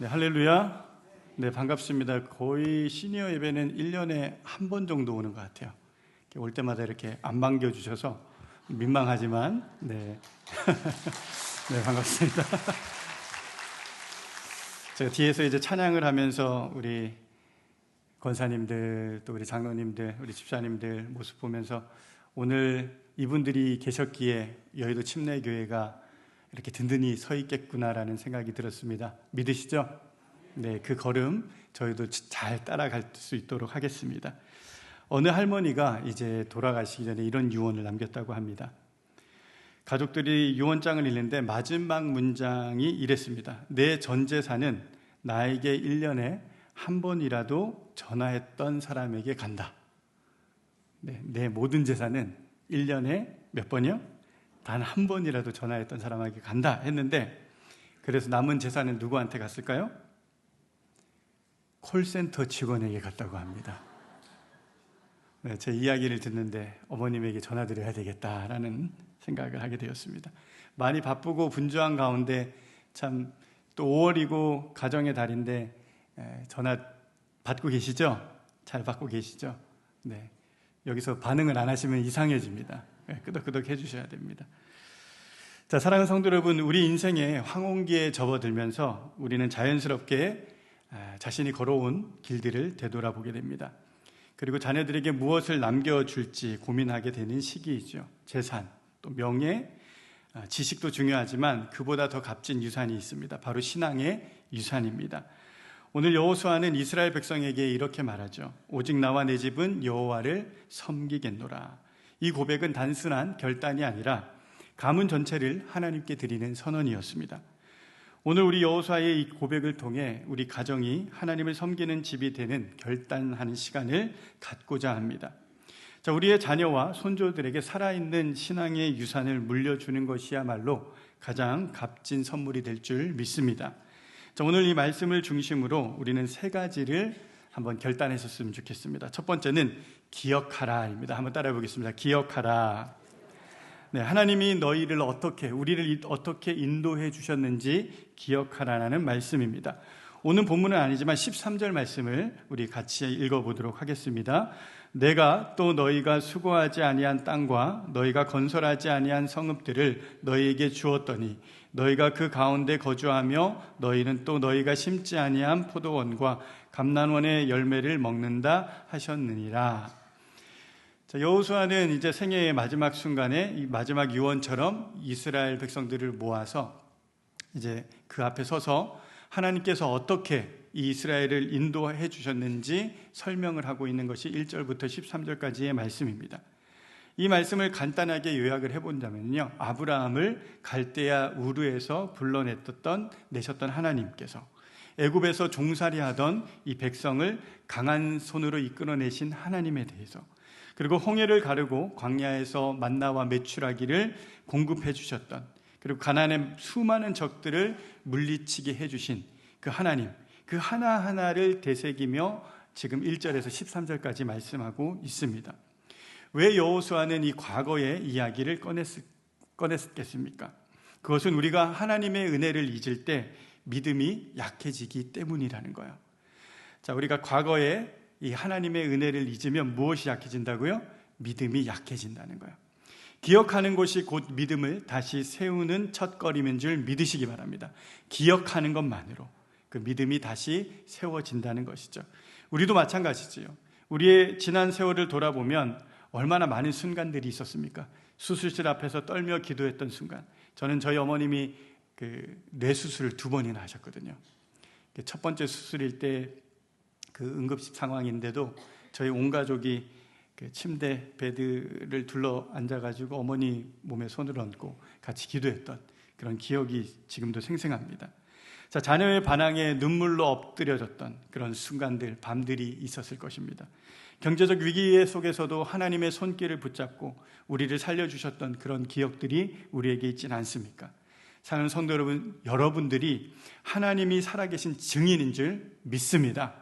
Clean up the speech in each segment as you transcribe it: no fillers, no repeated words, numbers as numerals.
네, 할렐루야. 네, 반갑습니다. 거의 시니어 예배는 1년에 한 번 정도 오는 것 같아요. 올 때마다 이렇게 안 반겨주셔서 민망하지만, 네. 네, 반갑습니다. 제가 뒤에서 이제 찬양을 하면서 우리 권사님들, 또 우리 장로님들, 우리 집사님들 모습 보면서 오늘 이분들이 계셨기에 여의도 침례교회가 이렇게 든든히 서 있겠구나라는 생각이 들었습니다. 믿으시죠? 네, 그 걸음 저희도 잘 따라갈 수 있도록 하겠습니다. 어느 할머니가 이제 돌아가시기 전에 이런 유언을 남겼다고 합니다. 가족들이 유언장을 읽는데 마지막 문장이 이랬습니다. 내 전 재산은 나에게 1년에 한 번이라도 전화했던 사람에게 간다. 네, 내 모든 재산은 1년에 몇 번이요? 단 한 번이라도 전화했던 사람에게 간다 했는데, 그래서 남은 재산은 누구한테 갔을까요? 콜센터 직원에게 갔다고 합니다. 네, 제 이야기를 듣는데 어머님에게 전화드려야 되겠다라는 생각을 하게 되었습니다. 많이 바쁘고 분주한 가운데 참 또 5월이고 가정의 달인데 전화 받고 계시죠? 잘 받고 계시죠? 네, 여기서 반응을 안 하시면 이상해집니다. 끄덕끄덕 해주셔야 됩니다. 자, 사랑하는 성도 여러분, 우리 인생의 황혼기에 접어들면서 우리는 자연스럽게 자신이 걸어온 길들을 되돌아보게 됩니다. 그리고 자녀들에게 무엇을 남겨줄지 고민하게 되는 시기이죠. 재산, 또 명예, 지식도 중요하지만 그보다 더 값진 유산이 있습니다. 바로 신앙의 유산입니다. 오늘 여호수아는 이스라엘 백성에게 이렇게 말하죠. 오직 나와 내 집은 여호와를 섬기겠노라. 이 고백은 단순한 결단이 아니라 가문 전체를 하나님께 드리는 선언이었습니다. 오늘 우리 여호수아의 이 고백을 통해 우리 가정이 하나님을 섬기는 집이 되는 결단하는 시간을 갖고자 합니다. 자, 우리의 자녀와 손조들에게 살아있는 신앙의 유산을 물려주는 것이야말로 가장 값진 선물이 될 줄 믿습니다. 자, 오늘 이 말씀을 중심으로 우리는 세 가지를 한번 결단했었으면 좋겠습니다. 첫 번째는 기억하라입니다. 한번 따라해 보겠습니다. 기억하라. 네, 하나님이 우리를 어떻게 인도해 주셨는지 기억하라는 말씀입니다. 오늘 본문은 아니지만 13절 말씀을 우리 같이 읽어보도록 하겠습니다. 내가 또 너희가 수고하지 아니한 땅과 너희가 건설하지 아니한 성읍들을 너희에게 주었더니 너희가 그 가운데 거주하며 너희는 또 너희가 심지 아니한 포도원과 감난원의 열매를 먹는다 하셨느니라. 자, 여호수아는 이제 생애의 마지막 순간에 이 마지막 유언처럼 이스라엘 백성들을 모아서 이제 그 앞에 서서 하나님께서 어떻게 이 이스라엘을 인도해 주셨는지 설명을 하고 있는 것이 1절부터 13절까지의 말씀입니다. 이 말씀을 간단하게 요약을 해본다면요, 아브라함을 갈대아 우르에서 내셨던 하나님께서 애굽에서 종살이하던 이 백성을 강한 손으로 이끌어내신 하나님에 대해서, 그리고 홍해를 가르고 광야에서 만나와 메추라기를 공급해 주셨던, 그리고 가나안의 수많은 적들을 물리치게 해주신 그 하나님, 그 하나하나를 되새기며 지금 1절에서 13절까지 말씀하고 있습니다. 왜 여호수아는 이 과거의 이야기를 꺼냈겠습니까? 그것은 우리가 하나님의 은혜를 잊을 때 믿음이 약해지기 때문이라는 거예요. 자, 우리가 과거에 이 하나님의 은혜를 잊으면 무엇이 약해진다고요? 믿음이 약해진다는 거예요. 기억하는 것이 곧 믿음을 다시 세우는 첫걸음인 줄 믿으시기 바랍니다. 기억하는 것만으로 그 믿음이 다시 세워진다는 것이죠. 우리도 마찬가지지요. 우리의 지난 세월을 돌아보면 얼마나 많은 순간들이 있었습니까? 수술실 앞에서 떨며 기도했던 순간. 저는 저희 어머님이 뇌수술을 2번이나 하셨거든요. 첫 번째 수술일 때 그 응급실 상황인데도 저희 온 가족이 그 침대 베드를 둘러 앉아가지고 어머니 몸에 손을 얹고 같이 기도했던 그런 기억이 지금도 생생합니다. 자, 자녀의 반항에 눈물로 엎드려졌던 그런 순간들, 밤들이 있었을 것입니다. 경제적 위기 속에서도 하나님의 손길을 붙잡고 우리를 살려주셨던 그런 기억들이 우리에게 있지는 않습니까? 사랑하는 성도 여러분, 여러분들이 하나님이 살아계신 증인인 줄 믿습니다.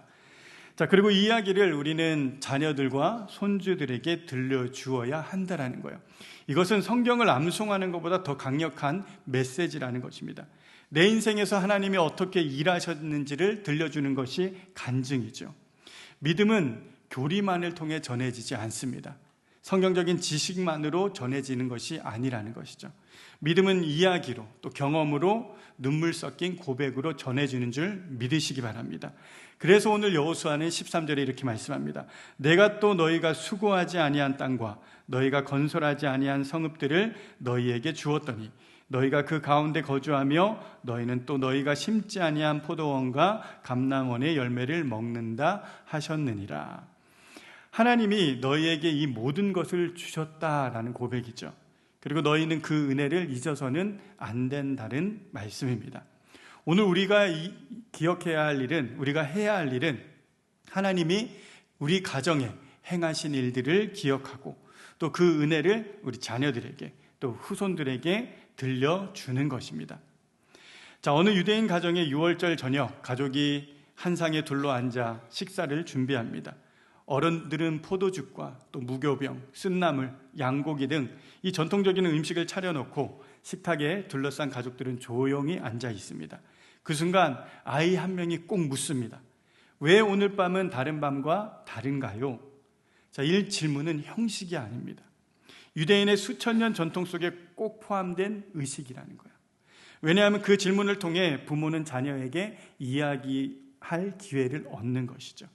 자, 그리고 이 이야기를 우리는 자녀들과 손주들에게 들려주어야 한다라는 거예요. 이것은 성경을 암송하는 것보다 더 강력한 메시지라는 것입니다. 내 인생에서 하나님이 어떻게 일하셨는지를 들려주는 것이 간증이죠. 믿음은 교리만을 통해 전해지지 않습니다. 성경적인 지식만으로 전해지는 것이 아니라는 것이죠. 믿음은 이야기로, 또 경험으로, 눈물 섞인 고백으로 전해지는 줄 믿으시기 바랍니다. 그래서 오늘 여호수아는 13절에 이렇게 말씀합니다. 내가 또 너희가 수고하지 아니한 땅과 너희가 건설하지 아니한 성읍들을 너희에게 주었더니 너희가 그 가운데 거주하며 너희는 또 너희가 심지 아니한 포도원과 감람원의 열매를 먹는다 하셨느니라. 하나님이 너희에게 이 모든 것을 주셨다라는 고백이죠. 그리고 너희는 그 은혜를 잊어서는 안 된다는 말씀입니다. 오늘 우리가 기억해야 할 일은, 우리가 해야 할 일은 하나님이 우리 가정에 행하신 일들을 기억하고 또 그 은혜를 우리 자녀들에게 또 후손들에게 들려주는 것입니다. 자, 어느 유대인 가정의 6월절 저녁, 가족이 한 상에 둘러앉아 식사를 준비합니다. 어른들은 포도죽과 또 무교병, 쓴나물, 양고기 등 이 전통적인 음식을 차려놓고 식탁에 둘러싼 가족들은 조용히 앉아 있습니다. 그 순간 아이 한 명이 꼭 묻습니다. 왜 오늘 밤은 다른 밤과 다른가요? 자, 이 질문은 형식이 아닙니다. 유대인의 수천 년 전통 속에 꼭 포함된 의식이라는 거예요. 왜냐하면 그 질문을 통해 부모는 자녀에게 이야기할 기회를 얻는 것이죠.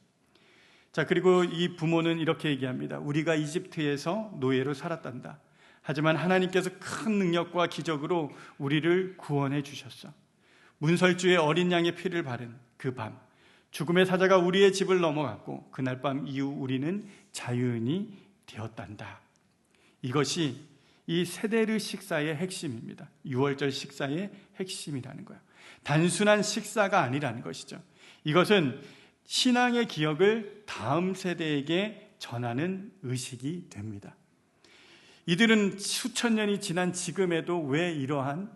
자, 그리고 이 부모는 이렇게 얘기합니다. 우리가 이집트에서 노예로 살았단다. 하지만 하나님께서 큰 능력과 기적으로 우리를 구원해 주셨어. 문설주의 어린 양의 피를 바른 그 밤, 죽음의 사자가 우리의 집을 넘어갔고 그날 밤 이후 우리는 자유인이 되었단다. 이것이 이 세대르 식사의 핵심입니다. 6월절 식사의 핵심이라는 거예요. 단순한 식사가 아니라는 것이죠. 이것은 신앙의 기억을 다음 세대에게 전하는 의식이 됩니다. 이들은 수천 년이 지난 지금에도 왜 이러한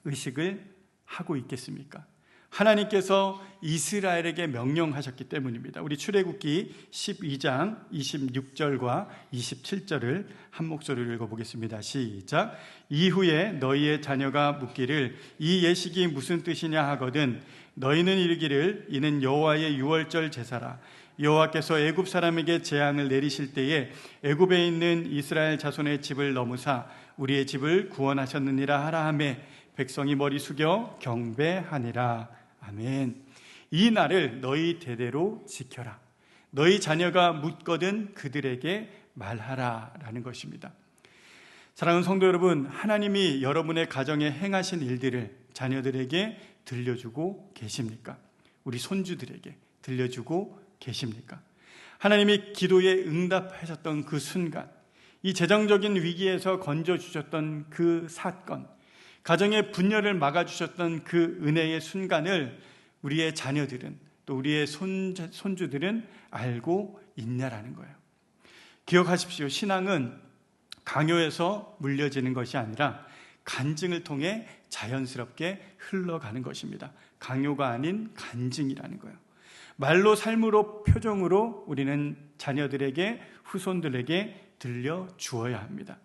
의식을 하고 있겠습니까? 하나님께서 이스라엘에게 명령하셨기 때문입니다. 우리 출애굽기 12장 26절과 27절을 한 목소리로 읽어보겠습니다. 시작. 이후에 너희의 자녀가 묻기를 이 예식이 무슨 뜻이냐 하거든 너희는 이르기를 이는 여호와의 유월절 제사라. 여호와께서 애굽 사람에게 재앙을 내리실 때에 애굽에 있는 이스라엘 자손의 집을 넘으사 우리의 집을 구원하셨느니라 하라 하매 백성이 머리 숙여 경배하니라. 아멘. 이 날을 너희 대대로 지켜라. 너희 자녀가 묻거든 그들에게 말하라 라는 것입니다. 사랑하는 성도 여러분, 하나님이 여러분의 가정에 행하신 일들을 자녀들에게 들려주고 계십니까? 우리 손주들에게 들려주고 계십니까? 하나님이 기도에 응답하셨던 그 순간, 이 재정적인 위기에서 건져주셨던 그 사건, 가정의 분열을 막아주셨던 그 은혜의 순간을 우리의 자녀들은 또 우리의 손주들은 알고 있냐라는 거예요. 기억하십시오. 신앙은 강요해서 물려지는 것이 아니라 간증을 통해 자연스럽게 흘러가는 것입니다. 강요가 아닌 간증이라는 거예요. 말로, 삶으로, 표정으로 우리는 자녀들에게, 후손들에게 들려주어야 합니다.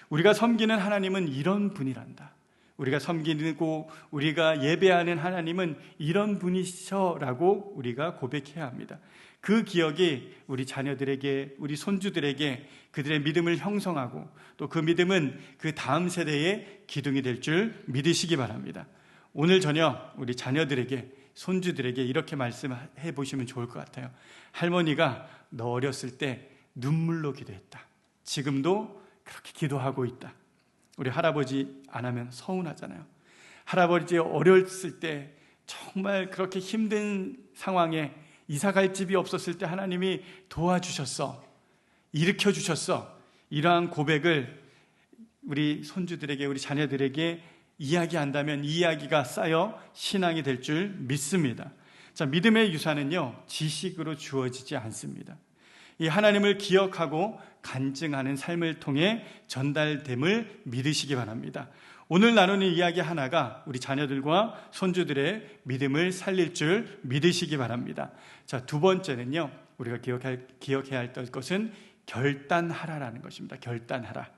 우리가 섬기는 하나님은 이런 분이란다. 우리가 섬기고 우리가 예배하는 하나님은 이런 분이셔라고 우리가 고백해야 합니다. 그 기억이 우리 자녀들에게, 우리 손주들에게 그들의 믿음을 형성하고 또 그 믿음은 그 다음 세대의 기둥이 될 줄 믿으시기 바랍니다. 오늘 저녁 우리 자녀들에게, 손주들에게 이렇게 말씀해 보시면 좋을 것 같아요. 할머니가 너 어렸을 때 눈물로 기도했다. 지금도 그렇게 기도하고 있다. 우리 할아버지 안 하면 서운하잖아요. 할아버지 어렸을 때 정말 그렇게 힘든 상황에 이사갈 집이 없었을 때 하나님이 도와주셨어. 일으켜주셨어. 이러한 고백을 우리 손주들에게, 우리 자녀들에게 이야기한다면 이 이야기가 쌓여 신앙이 될 줄 믿습니다. 자, 믿음의 유산은요, 지식으로 주어지지 않습니다. 이 하나님을 기억하고 간증하는 삶을 통해 전달됨을 믿으시기 바랍니다. 오늘 나누는 이야기 하나가 우리 자녀들과 손주들의 믿음을 살릴 줄 믿으시기 바랍니다. 자, 두 번째는요, 우리가 기억해야 할 것은 결단하라라는 것입니다. 결단하라.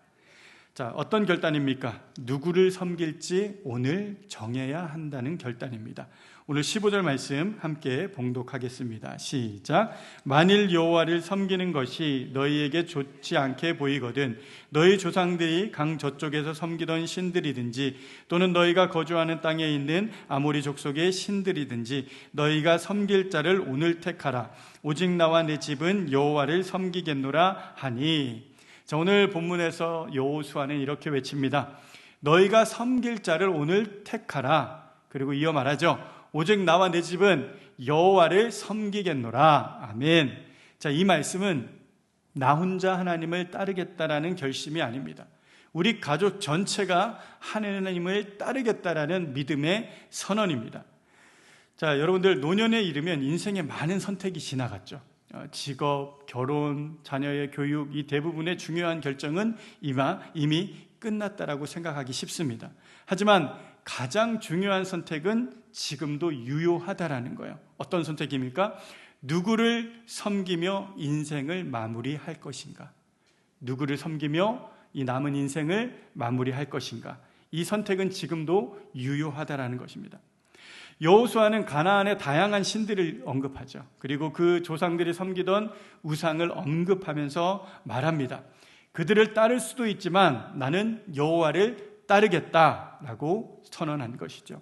자, 어떤 결단입니까? 누구를 섬길지 오늘 정해야 한다는 결단입니다. 오늘 15절 말씀 함께 봉독하겠습니다. 시작. 만일 여호와를 섬기는 것이 너희에게 좋지 않게 보이거든 너희 조상들이 강 저쪽에서 섬기던 신들이든지 또는 너희가 거주하는 땅에 있는 아모리 족속의 신들이든지 너희가 섬길 자를 오늘 택하라. 오직 나와 내 집은 여호와를 섬기겠노라 하니. 자, 오늘 본문에서 여호수아는 이렇게 외칩니다. 너희가 섬길 자를 오늘 택하라. 그리고 이어 말하죠. 오직 나와 내 집은 여호와를 섬기겠노라. 아멘. 자, 이 말씀은 나 혼자 하나님을 따르겠다라는 결심이 아닙니다. 우리 가족 전체가 하나님을 따르겠다라는 믿음의 선언입니다. 자, 여러분들 노년에 이르면 인생에 많은 선택이 지나갔죠. 직업, 결혼, 자녀의 교육, 이 대부분의 중요한 결정은 이미 끝났다라고 생각하기 쉽습니다. 하지만 가장 중요한 선택은 지금도 유효하다라는 거예요. 어떤 선택입니까? 누구를 섬기며 인생을 마무리할 것인가? 누구를 섬기며 이 남은 인생을 마무리할 것인가? 이 선택은 지금도 유효하다라는 것입니다. 여호수아는 가나안의 다양한 신들을 언급하죠. 그리고 그 조상들이 섬기던 우상을 언급하면서 말합니다. 그들을 따를 수도 있지만 나는 여호와를 따르겠다라고 선언한 것이죠.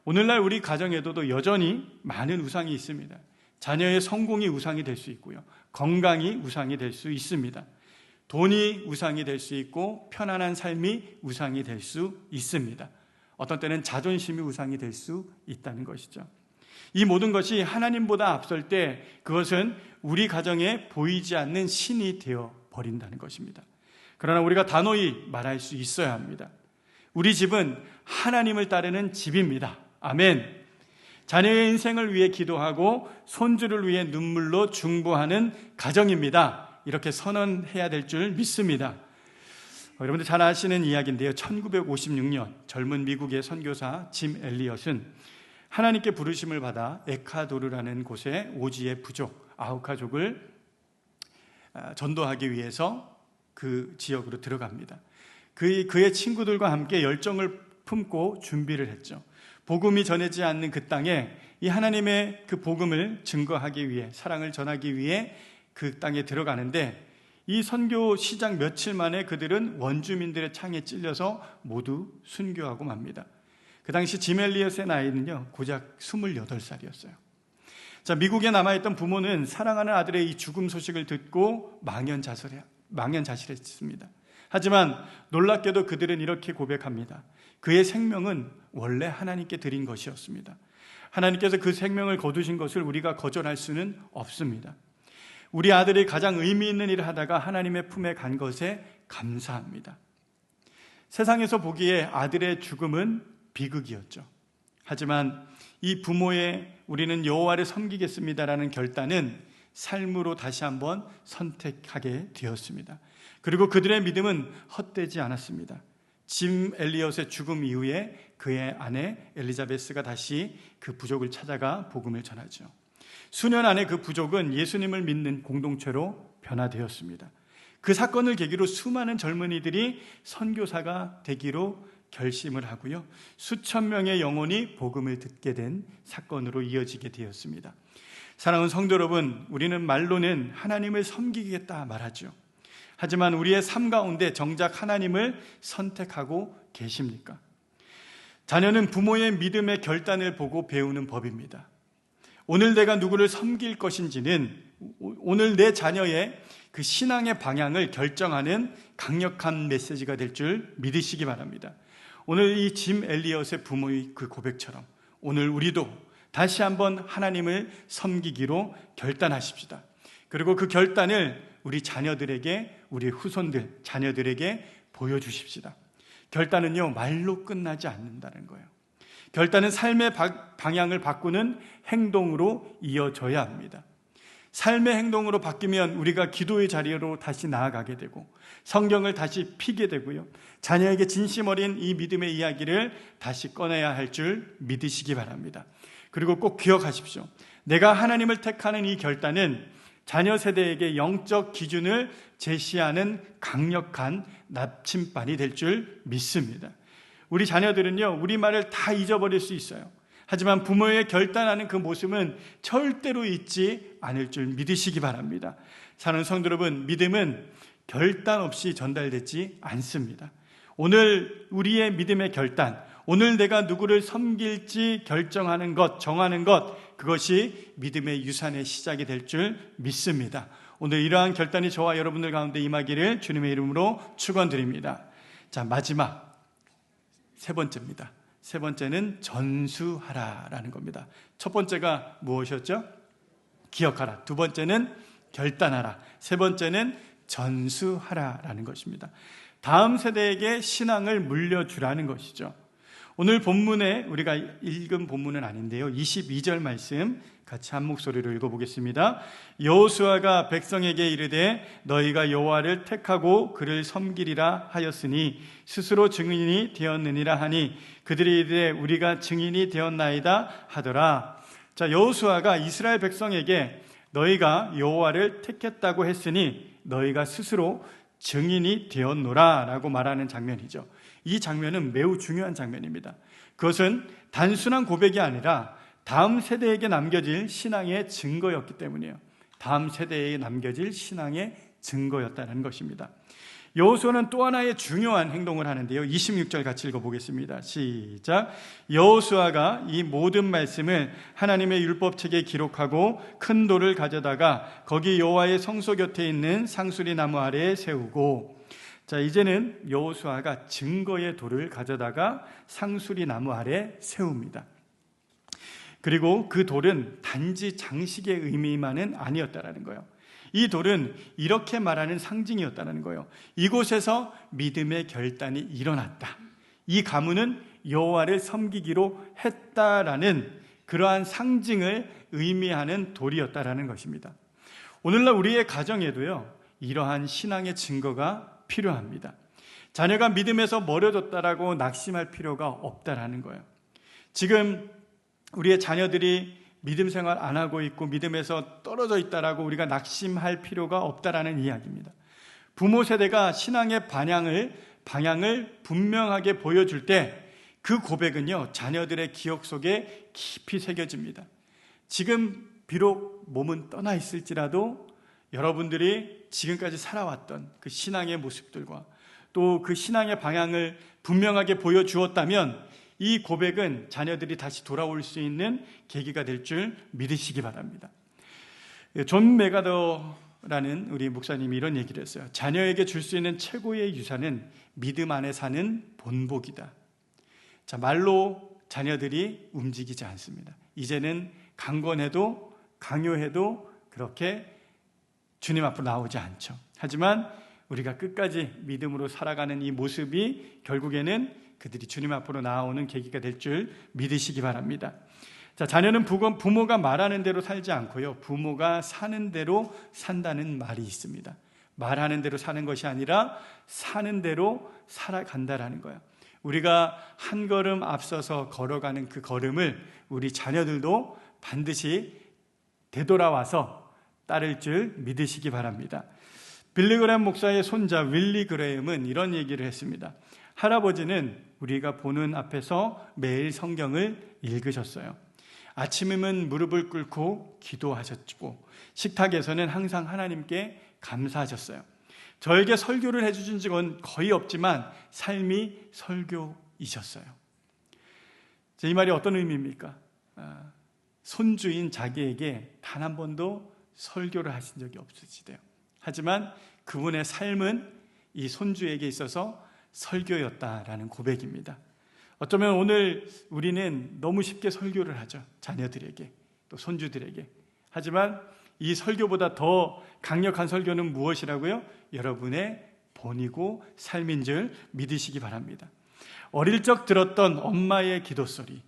오늘날 우리 가정에도 여전히 많은 우상이 있습니다. 자녀의 성공이 우상이 될 수 있고요. 건강이 우상이 될 수 있습니다. 돈이 우상이 될 수 있고 편안한 삶이 우상이 될 수 있습니다. 어떤 때는 자존심이 우상이 될 수 있다는 것이죠. 이 모든 것이 하나님보다 앞설 때 그것은 우리 가정에 보이지 않는 신이 되어 버린다는 것입니다. 그러나 우리가 단호히 말할 수 있어야 합니다. 우리 집은 하나님을 따르는 집입니다. 아멘. 자녀의 인생을 위해 기도하고 손주를 위해 눈물로 중보하는 가정입니다. 이렇게 선언해야 될 줄 믿습니다. 여러분들 잘 아시는 이야기인데요. 1956년 젊은 미국의 선교사 짐 엘리엇은 하나님께 부르심을 받아 에콰도르라는 곳에 오지의 부족 아우카족을 전도하기 위해서 그 지역으로 들어갑니다. 그의 친구들과 함께 열정을 품고 준비를 했죠. 복음이 전해지지 않는 그 땅에 이 하나님의 그 복음을 증거하기 위해, 사랑을 전하기 위해 그 땅에 들어가는데 이 선교 시작 며칠 만에 그들은 원주민들의 창에 찔려서 모두 순교하고 맙니다. 그 당시 짐 엘리엇의 나이는요 고작 28살이었어요. 자, 미국에 남아있던 부모는 사랑하는 아들의 이 죽음 소식을 듣고 망연자실했습니다. 하지만 놀랍게도 그들은 이렇게 고백합니다. 그의 생명은 원래 하나님께 드린 것이었습니다. 하나님께서 그 생명을 거두신 것을 우리가 거절할 수는 없습니다. 우리 아들이 가장 의미 있는 일을 하다가 하나님의 품에 간 것에 감사합니다. 세상에서 보기에 아들의 죽음은 비극이었죠. 하지만 이 부모의 우리는 여호와를 섬기겠습니다라는 결단은 삶으로 다시 한번 선택하게 되었습니다. 그리고 그들의 믿음은 헛되지 않았습니다. 짐 엘리엇의 죽음 이후에 그의 아내 엘리자베스가 다시 그 부족을 찾아가 복음을 전하죠. 수년 안에 그 부족은 예수님을 믿는 공동체로 변화되었습니다. 그 사건을 계기로 수많은 젊은이들이 선교사가 되기로 결심을 하고요. 수천 명의 영혼이 복음을 듣게 된 사건으로 이어지게 되었습니다. 사랑하는 성도 여러분, 우리는 말로는 하나님을 섬기겠다 말하죠. 하지만 우리의 삶 가운데 정작 하나님을 선택하고 계십니까? 자녀는 부모의 믿음의 결단을 보고 배우는 법입니다. 오늘 내가 누구를 섬길 것인지는 오늘 내 자녀의 그 신앙의 방향을 결정하는 강력한 메시지가 될 줄 믿으시기 바랍니다. 오늘 이 짐 엘리엇의 부모의 그 고백처럼 오늘 우리도 다시 한번 하나님을 섬기기로 결단하십시다. 그리고 그 결단을 우리 자녀들에게, 우리 후손들, 자녀들에게 보여주십시다. 결단은요, 말로 끝나지 않는다는 거예요. 결단은 삶의 방향을 바꾸는 행동으로 이어져야 합니다. 삶의 행동으로 바뀌면 우리가 기도의 자리로 다시 나아가게 되고 성경을 다시 피게 되고요. 자녀에게 진심 어린 이 믿음의 이야기를 다시 꺼내야 할 줄 믿으시기 바랍니다. 그리고 꼭 기억하십시오. 내가 하나님을 택하는 이 결단은 자녀 세대에게 영적 기준을 제시하는 강력한 나침반이 될 줄 믿습니다. 우리 자녀들은요, 우리 말을 다 잊어버릴 수 있어요. 하지만 부모의 결단하는 그 모습은 절대로 잊지 않을 줄 믿으시기 바랍니다. 사랑하는 성도 여러분, 믿음은 결단 없이 전달되지 않습니다. 오늘 우리의 믿음의 결단, 오늘 내가 누구를 섬길지 결정하는 것, 정하는 것, 그것이 믿음의 유산의 시작이 될 줄 믿습니다. 오늘 이러한 결단이 저와 여러분들 가운데 임하기를 주님의 이름으로 축원드립니다. 자, 마지막 세 번째입니다. 세 번째는 전수하라라는 겁니다. 첫 번째가 무엇이었죠? 기억하라. 두 번째는 결단하라. 세 번째는 전수하라라는 것입니다. 다음 세대에게 신앙을 물려주라는 것이죠. 오늘 본문에 우리가 읽은 본문은 아닌데요, 22절 말씀 같이 한 목소리로 읽어보겠습니다. 여호수아가 백성에게 이르되 너희가 여호와를 택하고 그를 섬기리라 하였으니 스스로 증인이 되었느니라 하니 그들이 이르되 우리가 증인이 되었나이다 하더라. 자, 여호수아가 이스라엘 백성에게 너희가 여호와를 택했다고 했으니 너희가 스스로 증인이 되었노라 라고 말하는 장면이죠. 이 장면은 매우 중요한 장면입니다. 그것은 단순한 고백이 아니라 다음 세대에게 남겨질 신앙의 증거였기 때문이에요. 다음 세대에 남겨질 신앙의 증거였다는 것입니다. 여호수아는 또 하나의 중요한 행동을 하는데요, 26절 같이 읽어보겠습니다. 시작. 여호수아가 이 모든 말씀을 하나님의 율법책에 기록하고 큰 돌을 가져다가 거기 여호와의 성소 곁에 있는 상수리 나무 아래에 세우고, 자, 이제는 여호수아가 증거의 돌을 가져다가 상수리 나무 아래 세웁니다. 그리고 그 돌은 단지 장식의 의미만은 아니었다라는 거예요. 이 돌은 이렇게 말하는 상징이었다는 거예요. 이곳에서 믿음의 결단이 일어났다. 이 가문은 여호와를 섬기기로 했다라는 그러한 상징을 의미하는 돌이었다라는 것입니다. 오늘날 우리의 가정에도요, 이러한 신앙의 증거가 필요합니다. 자녀가 믿음에서 멀어졌다라고 낙심할 필요가 없다라는 거예요. 지금 우리의 자녀들이 믿음 생활 안 하고 있고 믿음에서 떨어져 있다라고 우리가 낙심할 필요가 없다라는 이야기입니다. 부모 세대가 신앙의 방향을 분명하게 보여줄 때 그 고백은요, 자녀들의 기억 속에 깊이 새겨집니다. 지금 비록 몸은 떠나 있을지라도 여러분들이 지금까지 살아왔던 그 신앙의 모습들과 또 그 신앙의 방향을 분명하게 보여주었다면 이 고백은 자녀들이 다시 돌아올 수 있는 계기가 될 줄 믿으시기 바랍니다. 존 메가더라는 우리 목사님이 이런 얘기를 했어요. 자녀에게 줄 수 있는 최고의 유산은 믿음 안에 사는 본보기다. 자, 말로 자녀들이 움직이지 않습니다. 이제는 강권해도 강요해도 그렇게 주님 앞으로 나오지 않죠. 하지만 우리가 끝까지 믿음으로 살아가는 이 모습이 결국에는 그들이 주님 앞으로 나오는 계기가 될 줄 믿으시기 바랍니다. 자, 자녀는 부모가 말하는 대로 살지 않고요, 부모가 사는 대로 산다는 말이 있습니다. 말하는 대로 사는 것이 아니라 사는 대로 살아간다라는 거예요. 우리가 한 걸음 앞서서 걸어가는 그 걸음을 우리 자녀들도 반드시 되돌아와서 따를 줄 믿으시기 바랍니다. 빌리 그레엄 목사의 손자 윌리 그레엄은 이런 얘기를 했습니다. 할아버지는 우리가 보는 앞에서 매일 성경을 읽으셨어요. 아침이면 무릎을 꿇고 기도하셨고 식탁에서는 항상 하나님께 감사하셨어요. 저에게 설교를 해주신 적은 거의 없지만 삶이 설교이셨어요. 이 말이 어떤 의미입니까? 손주인 자기에게 단 한 번도 설교를 하신 적이 없으시대요. 하지만 그분의 삶은 이 손주에게 있어서 설교였다라는 고백입니다. 어쩌면 오늘 우리는 너무 쉽게 설교를 하죠. 자녀들에게, 또 손주들에게. 하지만 이 설교보다 더 강력한 설교는 무엇이라고요? 여러분의 본이고 삶인 줄 믿으시기 바랍니다. 어릴 적 들었던 엄마의 기도 소리,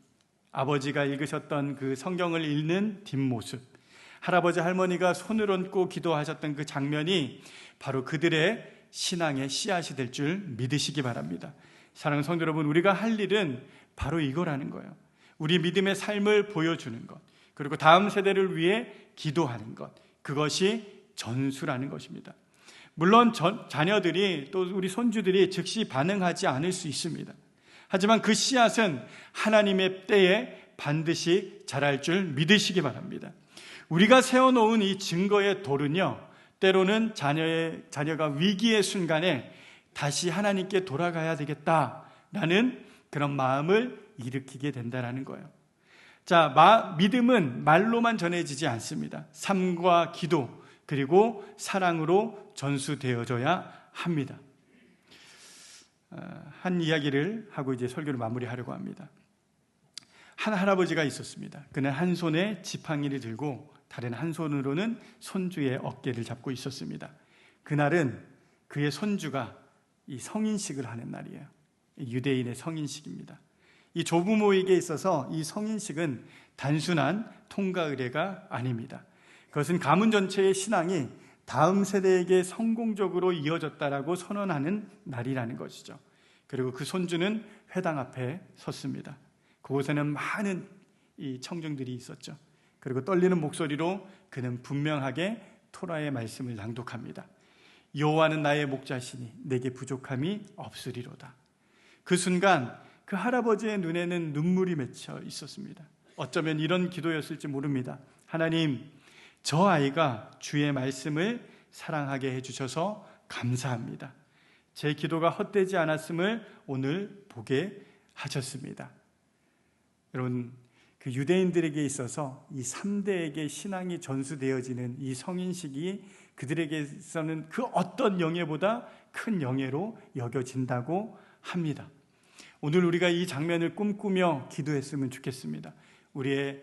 아버지가 읽으셨던 그 성경을 읽는 뒷모습, 할아버지 할머니가 손을 얹고 기도하셨던 그 장면이 바로 그들의 신앙의 씨앗이 될 줄 믿으시기 바랍니다. 사랑하는 성도 여러분, 우리가 할 일은 바로 이거라는 거예요. 우리 믿음의 삶을 보여주는 것, 그리고 다음 세대를 위해 기도하는 것, 그것이 전수라는 것입니다. 물론 자녀들이 또 우리 손주들이 즉시 반응하지 않을 수 있습니다. 하지만 그 씨앗은 하나님의 때에 반드시 자랄 줄 믿으시기 바랍니다. 우리가 세워놓은 이 증거의 돌은요, 때로는 자녀가 위기의 순간에 다시 하나님께 돌아가야 되겠다라는 그런 마음을 일으키게 된다는 거예요. 자, 믿음은 말로만 전해지지 않습니다. 삶과 기도, 그리고 사랑으로 전수되어져야 합니다. 한 이야기를 하고 이제 설교를 마무리하려고 합니다. 한 할아버지가 있었습니다. 그는 한 손에 지팡이를 들고 다른 한 손으로는 손주의 어깨를 잡고 있었습니다. 그날은 그의 손주가 이 성인식을 하는 날이에요. 유대인의 성인식입니다. 이 조부모에게 있어서 이 성인식은 단순한 통가 의례가 아닙니다. 그것은 가문 전체의 신앙이 다음 세대에게 성공적으로 이어졌다라고 선언하는 날이라는 것이죠. 그리고 그 손주는 회당 앞에 섰습니다. 그곳에는 많은 이 청중들이 있었죠. 그리고 떨리는 목소리로 그는 분명하게 토라의 말씀을 낭독합니다. 여호와는 나의 목자시니 내게 부족함이 없으리로다. 그 순간 그 할아버지의 눈에는 눈물이 맺혀 있었습니다. 어쩌면 이런 기도였을지 모릅니다. 하나님, 저 아이가 주의 말씀을 사랑하게 해주셔서 감사합니다. 제 기도가 헛되지 않았음을 오늘 보게 하셨습니다. 여러분, 그 유대인들에게 있어서 이 3대에게 신앙이 전수되어지는 이 성인식이 그들에게서는 그 어떤 영예보다 큰 영예로 여겨진다고 합니다. 오늘 우리가 이 장면을 꿈꾸며 기도했으면 좋겠습니다. 우리의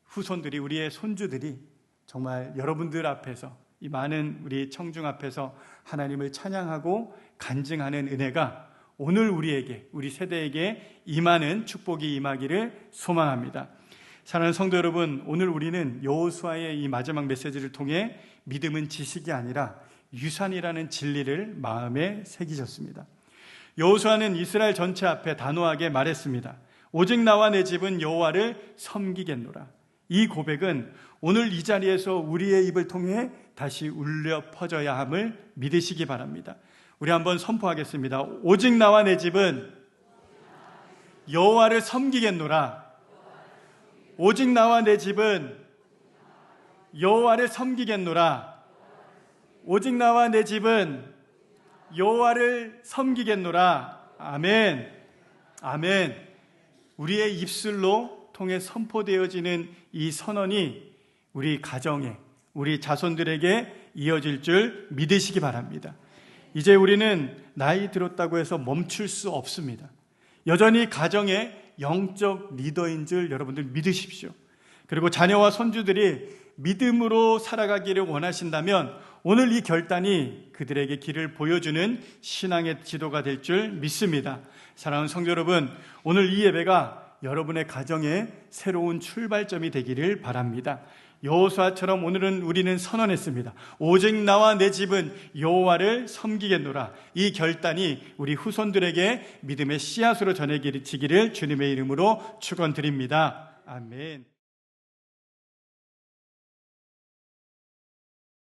후손들이, 우리의 손주들이 정말 여러분들 앞에서, 이 많은 우리 청중 앞에서 하나님을 찬양하고 간증하는 은혜가 오늘 우리에게, 우리 세대에게 임하는 축복이 임하기를 소망합니다. 사랑하는 성도 여러분, 오늘 우리는 여호수아의 이 마지막 메시지를 통해 믿음은 지식이 아니라 유산이라는 진리를 마음에 새기셨습니다. 여호수아는 이스라엘 전체 앞에 단호하게 말했습니다. 오직 나와 내 집은 여호와를 섬기겠노라. 이 고백은 오늘 이 자리에서 우리의 입을 통해 다시 울려 퍼져야 함을 믿으시기 바랍니다. 우리 한번 선포하겠습니다. 오직 나와 내 집은 여호와를 섬기겠노라. 오직 나와 내 집은 여호와를 섬기겠노라. 오직 나와 내 집은 여호와를 섬기겠노라. 아멘. 아멘. 우리의 입술로 통해 선포되어지는 이 선언이 우리 가정에, 우리 자손들에게 이어질 줄 믿으시기 바랍니다. 이제 우리는 나이 들었다고 해서 멈출 수 없습니다. 여전히 가정의 영적 리더인 줄 여러분들 믿으십시오. 그리고 자녀와 손주들이 믿음으로 살아가기를 원하신다면 오늘 이 결단이 그들에게 길을 보여주는 신앙의 지도가 될 줄 믿습니다. 사랑하는 성도 여러분, 오늘 이 예배가 여러분의 가정의 새로운 출발점이 되기를 바랍니다. 여호수아처럼 오늘은 우리는 선언했습니다. 오직 나와 내 집은 여호와를 섬기겠노라. 이 결단이 우리 후손들에게 믿음의 씨앗으로 전해지기를 주님의 이름으로 축원드립니다. 아멘.